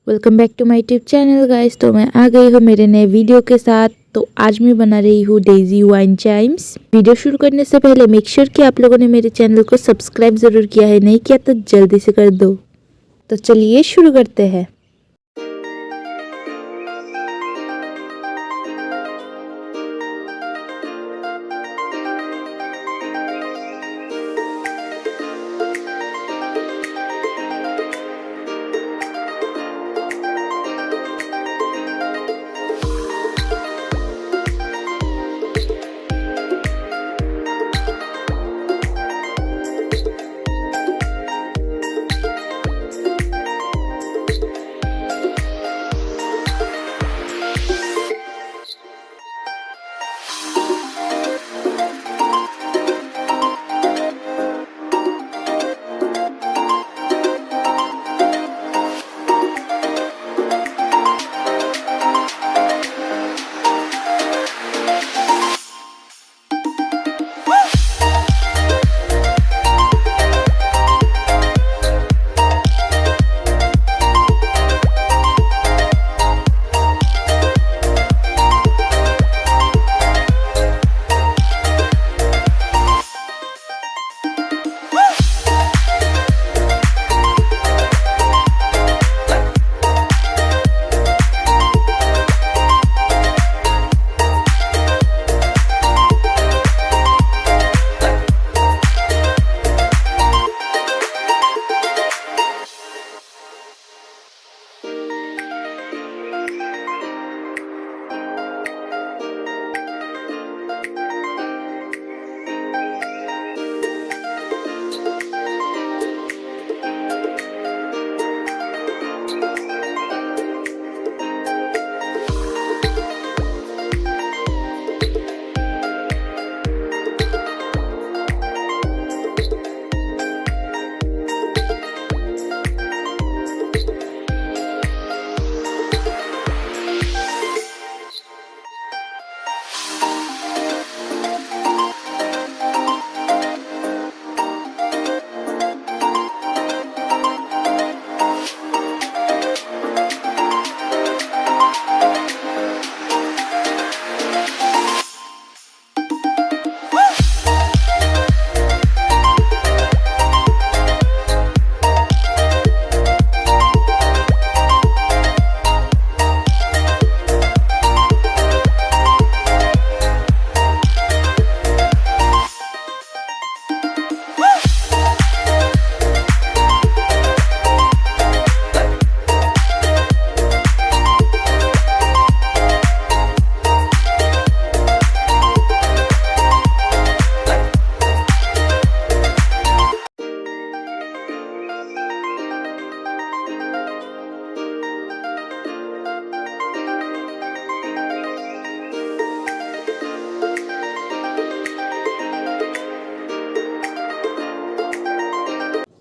Welcome back to my YouTube channel guys. तो मैं आ गई हूँ मेरे नए वीडियो के साथ। तो आज मैं बना रही हूँ डेजी वाइन चाइम्स। वीडियो शुरू करने से पहले मेक श्योर कि आप लोगों ने मेरे चैनल को सब्सक्राइब जरूर किया है, नहीं किया तो जल्दी से कर दो। तो चलिए शुरू करते हैं।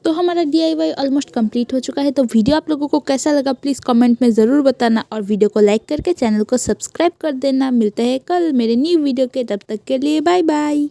तो हमारा DIY ऑलमोस्ट कंप्लीट हो चुका है। तो वीडियो आप लोगों को कैसा लगा प्लीज़ कमेंट में ज़रूर बताना और वीडियो को लाइक करके चैनल को सब्सक्राइब कर देना। मिलते हैं कल मेरे न्यू वीडियो के, तब तक के लिए बाय बाय।